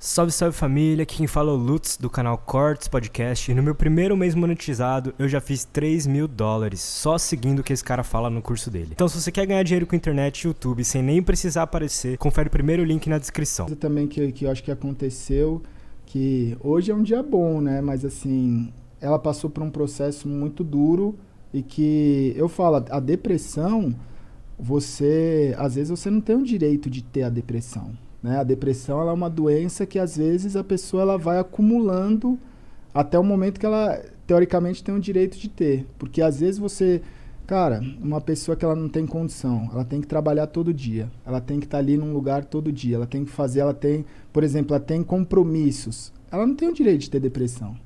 Salve, salve família, aqui quem fala é o Lutz do canal Cortes Podcast e no meu primeiro mês monetizado eu já fiz $3.000 só seguindo o que esse cara fala no curso dele. Então se você quer ganhar dinheiro com internet e YouTube sem nem precisar aparecer, confere o primeiro link na descrição. Também que eu acho que aconteceu, que hoje é um dia bom, né, mas assim, ela passou por um processo muito duro e que eu falo, a depressão, às vezes você não tem o direito de ter a depressão. Né? A depressão ela é uma doença que às vezes a pessoa ela vai acumulando até o momento que ela teoricamente tem o direito de ter. Porque às vezes uma pessoa que ela não tem condição, ela tem que trabalhar todo dia, ela tem que estar ali num lugar todo dia, ela tem que fazer, por exemplo, ela tem compromissos, ela não tem o direito de ter depressão.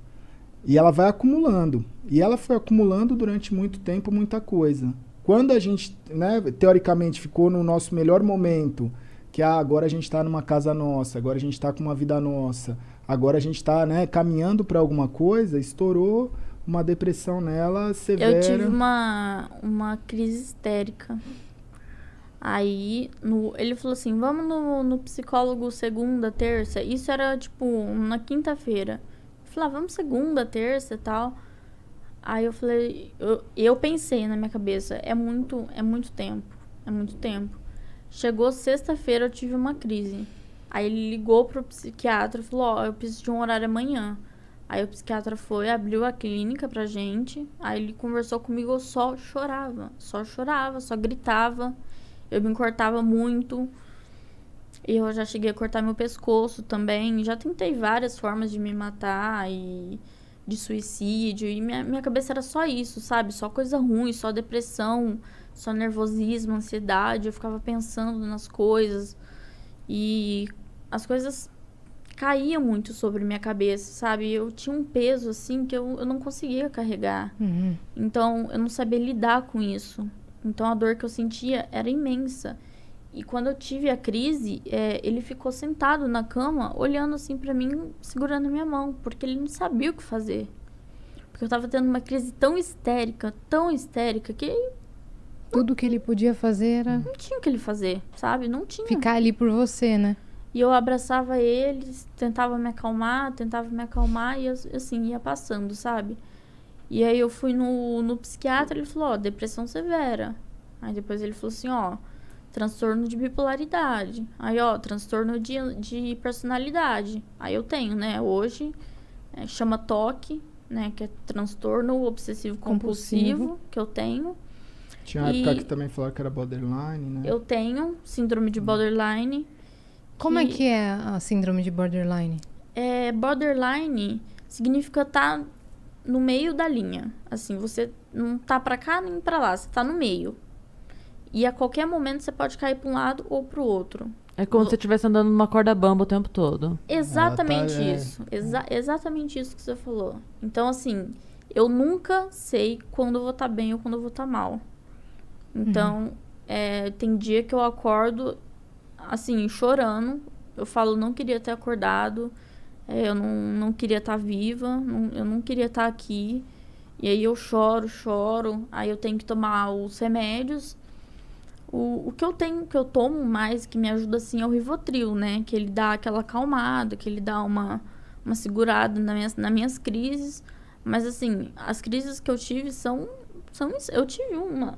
E ela vai acumulando. E ela foi acumulando durante muito tempo muita coisa. Quando a gente, né, teoricamente ficou no nosso melhor momento, que agora a gente está numa casa nossa, agora a gente está com uma vida nossa, agora a gente está, né, caminhando para alguma coisa, estourou uma depressão nela severa. Eu tive uma crise histérica. Aí ele falou assim, vamos no psicólogo segunda, terça. Isso era tipo na quinta-feira. Eu falei, vamos segunda, terça e tal. Aí eu falei, eu pensei na minha cabeça, é muito tempo, é muito tempo. Chegou sexta-feira, eu tive uma crise. Aí ele ligou pro psiquiatra e falou, eu preciso de um horário amanhã. Aí o psiquiatra foi, abriu a clínica pra gente. Aí ele conversou comigo, eu só chorava, só gritava. Eu me cortava muito. E eu já cheguei a cortar meu pescoço também. Já tentei várias formas de me matar e de suicídio. E minha cabeça era só isso, sabe? Só coisa ruim, só depressão, só nervosismo, ansiedade. Eu ficava pensando nas coisas. E as coisas caíam muito sobre minha cabeça, sabe? Eu tinha um peso, assim, que eu não conseguia carregar. Uhum. Então, eu não sabia lidar com isso. Então, a dor que eu sentia era imensa. E quando eu tive a crise, ele ficou sentado na cama, olhando assim pra mim, segurando a minha mão, porque ele não sabia o que fazer. Porque eu tava tendo uma crise tão histérica, que tudo que ele podia fazer era não tinha o que ele fazer, sabe? Não tinha. ficar ali por você, né? E eu abraçava ele, tentava me acalmar, e assim, ia passando, sabe? E aí eu fui no psiquiatra, ele falou, depressão severa. Aí depois ele falou assim, transtorno de bipolaridade. Aí, transtorno de personalidade. Aí eu tenho, né, hoje, chama TOC, né, que é transtorno obsessivo compulsivo, que eu tenho. Tinha uma época que também falaram que era borderline, né? Eu tenho síndrome de borderline. Como é que é a síndrome de borderline? Borderline significa estar no meio da linha. Assim, você não tá pra cá nem pra lá, você tá no meio. E a qualquer momento você pode cair pra um lado ou pro outro. É como se você estivesse andando numa corda bamba o tempo todo. Exatamente isso. Exatamente isso que você falou. Então, assim, eu nunca sei quando eu vou estar bem ou quando eu vou estar mal. Então, tem dia que eu acordo, assim, chorando. Eu falo, não queria ter acordado. Eu não queria estar viva. Eu não queria estar aqui. E aí eu choro. Aí eu tenho que tomar os remédios. O que eu tomo mais, que me ajuda, assim, é o Rivotril, né? Que ele dá aquela acalmada, que ele dá uma segurada nas minhas crises. Mas, assim, as crises que eu tive são eu tive uma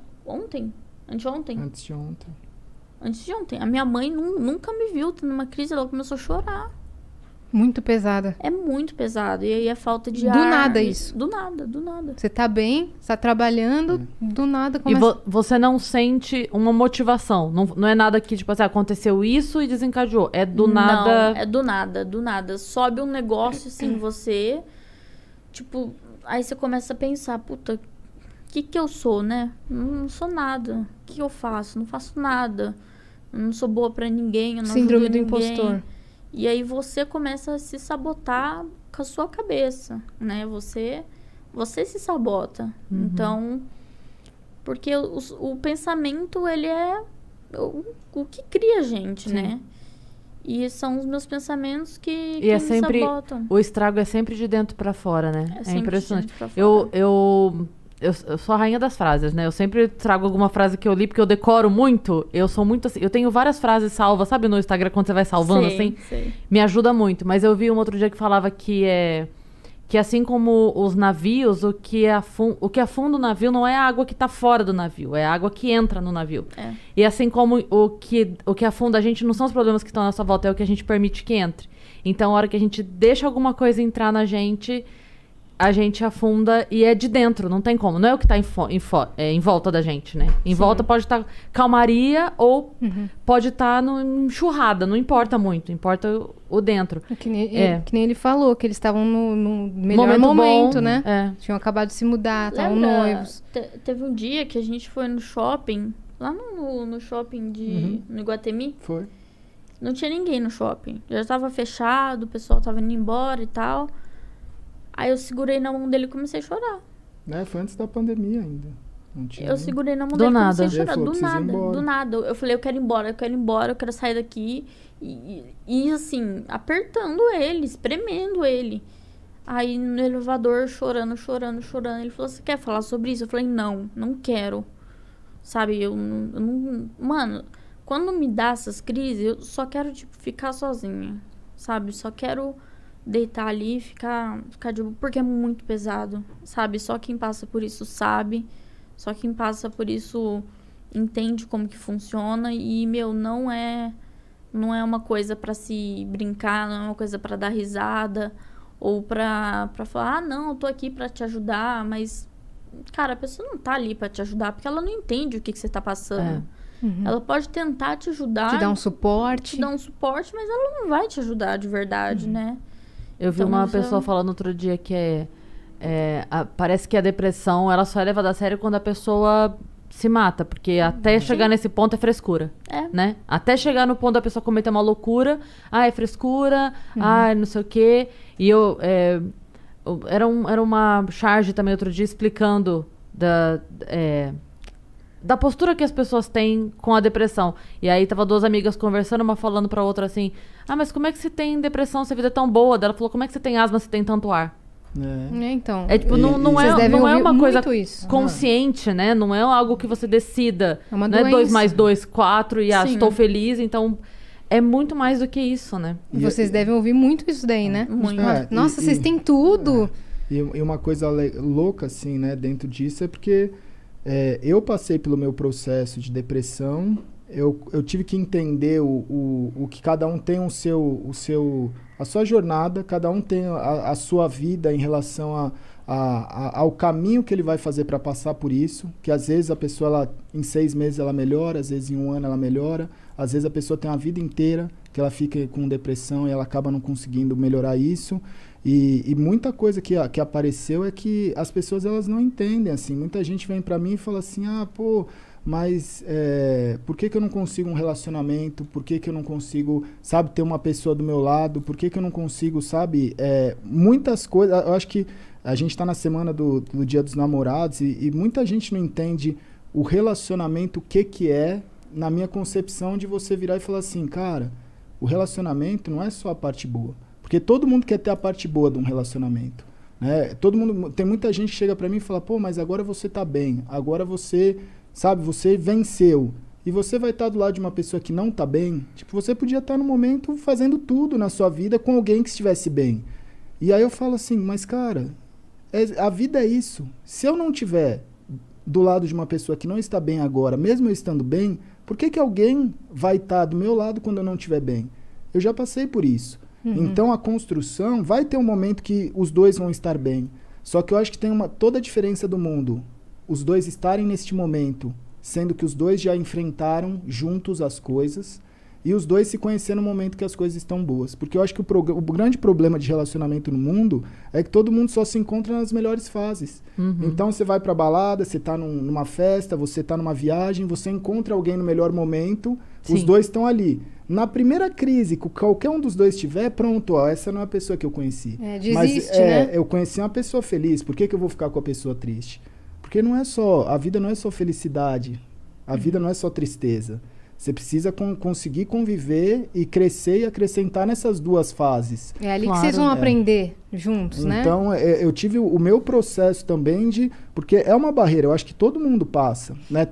anteontem. Antes de ontem. A minha mãe nunca me viu tendo uma crise, ela começou a chorar. Muito pesada. É muito pesado. E aí é falta de do ar. Do nada isso. Do nada. Você tá bem, você tá trabalhando, do nada começa... E você não sente uma motivação. Não é nada que, tipo assim, aconteceu isso e desencadeou. É do nada... Não, é do nada. Sobe um negócio, assim, em você. Tipo, aí você começa a pensar, puta, o que eu sou, né? Não sou nada. O que eu faço? Não faço nada. Eu não sou boa pra ninguém, eu não Síndrome ajudo do ninguém. impostor. E aí você começa a se sabotar com a sua cabeça, né? Você se sabota. Uhum. Então, porque o pensamento, ele é o que cria a gente, Sim. né? E são os meus pensamentos que E é me sempre... sabotam. O estrago é sempre de dentro pra fora, né? É sempre impressionante. de dentro pra fora. eu sou a rainha das frases, né? Eu sempre trago alguma frase que eu li, porque eu decoro muito. Eu sou muito assim. Eu tenho várias frases salvas, sabe no Instagram, quando você vai salvando, assim? Sei. Me ajuda muito. Mas eu vi um outro dia que falava que assim como os navios, o que afunda o navio não é a água que tá fora do navio, é a água que entra no navio. É. E assim como o que afunda a gente não são os problemas que estão à nossa volta, é o que a gente permite que entre. Então, a hora que a gente deixa alguma coisa entrar na gente, a gente afunda e é de dentro, não tem como. Não é o que tá em volta da gente, né? Em volta pode estar calmaria ou pode estar enxurrada, não importa muito, importa o dentro. Que nem ele falou, que eles estavam no melhor Momento momento, bom, né? é. Tinham acabado de se mudar, estavam Lembra, noivos. Teve um dia que a gente foi no shopping, lá no shopping no Iguatemi. Foi. Não tinha ninguém no shopping. Já tava fechado, o pessoal tava indo embora e tal. Aí eu segurei na mão dele e comecei a chorar. Né? Foi antes da pandemia ainda. Não tinha Eu nem- segurei na mão Do dele e nada. comecei a chorar. Ele falou, Do "Preciso ir nada, embora." do nada. Eu falei, eu quero ir embora, eu quero sair daqui. E assim, apertando ele, espremendo ele. Aí no elevador, chorando. Ele falou, você quer falar sobre isso? Eu falei, não quero. Sabe, eu não... Mano, quando me dá essas crises, eu só quero, tipo, ficar sozinha. Sabe, só quero deitar ali e ficar de boa, porque é muito pesado, sabe? Só quem passa por isso sabe. Só quem passa por isso entende como que funciona. E, meu, não é uma coisa pra se brincar, não é uma coisa pra dar risada ou pra falar, não, eu tô aqui pra te ajudar, mas, cara, a pessoa não tá ali pra te ajudar porque ela não entende o que você tá passando. Ela pode tentar te ajudar, Te dar um suporte. mas ela não vai te ajudar de verdade, né? Eu vi Então, uma isso pessoa é- falando outro dia que parece que a depressão ela só é levada a sério quando a pessoa se mata, porque até chegar nesse ponto é frescura, É. né? Até chegar no ponto da pessoa cometer uma loucura, é frescura, não sei o quê. E era uma charge também outro dia explicando da postura que as pessoas têm com a depressão. E aí tava duas amigas conversando, uma falando pra outra assim, mas como é que você tem depressão se a vida é tão boa? Daí ela falou, como é que você tem asma se tem tanto ar? Então. É tipo, não Vocês devem é ouvir uma coisa muito isso. consciente, né? Não é algo que você decida. É uma não é 2 doença. mais 2, 4 e Sim. estou feliz. Então, é muito mais do que isso, né? E vocês devem ouvir muito isso daí, né? Muito. Nossa, vocês têm tudo. E uma coisa louca, assim, né, dentro disso é porque eu passei pelo meu processo de depressão, eu tive que entender o que cada um tem a sua jornada, cada um tem a sua vida em relação ao caminho que ele vai fazer para passar por isso, que às vezes a pessoa, em 6 meses ela melhora, às vezes em 1 ano ela melhora, às vezes a pessoa tem uma vida inteira que ela fica com depressão e ela acaba não conseguindo melhorar isso. E muita coisa que apareceu é que as pessoas elas não entendem, assim. Muita gente vem pra mim e fala assim, mas por que eu não consigo um relacionamento? Por que eu não consigo, sabe, ter uma pessoa do meu lado? Por que eu não consigo, sabe, muitas coisas. Eu acho que a gente tá na semana do Dia dos Namorados e muita gente não entende o relacionamento, o que é, na minha concepção, de você virar e falar assim, cara, o relacionamento não é só a parte boa. Porque todo mundo quer ter a parte boa de um relacionamento, né? Tem muita gente que chega pra mim e fala, mas agora você tá bem, agora você, sabe, você venceu. E você vai estar do lado de uma pessoa que não tá bem, tipo, você podia estar no momento fazendo tudo na sua vida com alguém que estivesse bem. E aí eu falo assim, mas cara, a vida é isso. Se eu não tiver do lado de uma pessoa que não está bem agora, mesmo eu estando bem, por que alguém vai estar do meu lado quando eu não estiver bem? Eu já passei por isso. Então a construção vai ter um momento que os dois vão estar bem. Só que eu acho que tem toda a diferença do mundo. Os dois estarem neste momento, sendo que os dois já enfrentaram juntos as coisas e os dois se conhecendo no momento que as coisas estão boas. Porque eu acho que o grande problema de relacionamento no mundo é que todo mundo só se encontra nas melhores fases. Então você vai pra balada, você tá numa festa, você tá numa viagem, você encontra alguém no melhor momento, os Sim. dois estão ali. Na primeira crise que qualquer um dos dois tiver, pronto, essa não é a pessoa que eu conheci. Desiste, né? Eu conheci uma pessoa feliz, por que eu vou ficar com a pessoa triste? Porque a vida não é só felicidade, a vida não é só tristeza. Você precisa conseguir conviver e crescer e acrescentar nessas duas fases. É ali Claro. que vocês vão aprender juntos, né? Então, eu tive o meu processo também porque é uma barreira, eu acho que todo mundo passa, né?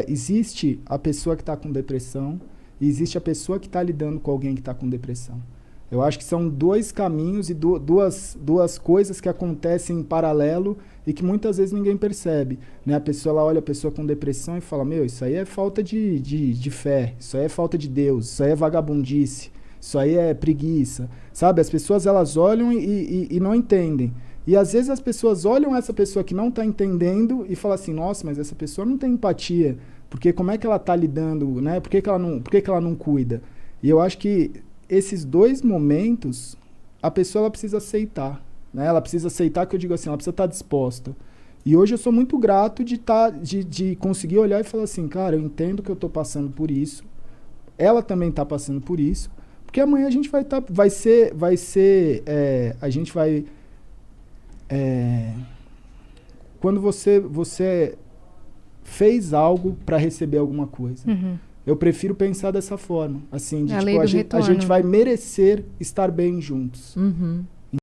Existe a pessoa que está com depressão e existe a pessoa que está lidando com alguém que está com depressão. Eu acho que são dois caminhos e duas coisas que acontecem em paralelo e que muitas vezes ninguém percebe, né? A pessoa, ela olha a pessoa com depressão e fala, meu, isso aí é falta de fé, isso aí é falta de Deus, isso aí é vagabundice, isso aí é preguiça, sabe? As pessoas, elas olham e não entendem. E às vezes as pessoas olham essa pessoa que não está entendendo e falam assim, nossa, mas essa pessoa não tem empatia, porque como é que ela está lidando, né? Por que ela não cuida? E eu acho que esses dois momentos, a pessoa, ela precisa aceitar, né? Ela precisa aceitar, que eu digo assim, ela precisa estar disposta. E hoje eu sou muito grato de conseguir olhar e falar assim, cara, eu entendo que eu estou passando por isso, ela também está passando por isso, porque amanhã a gente quando você fez algo para receber alguma coisa. Uhum. Eu prefiro pensar dessa forma, assim, de A tipo, lei do a retorno. gente vai merecer estar bem juntos. Uhum.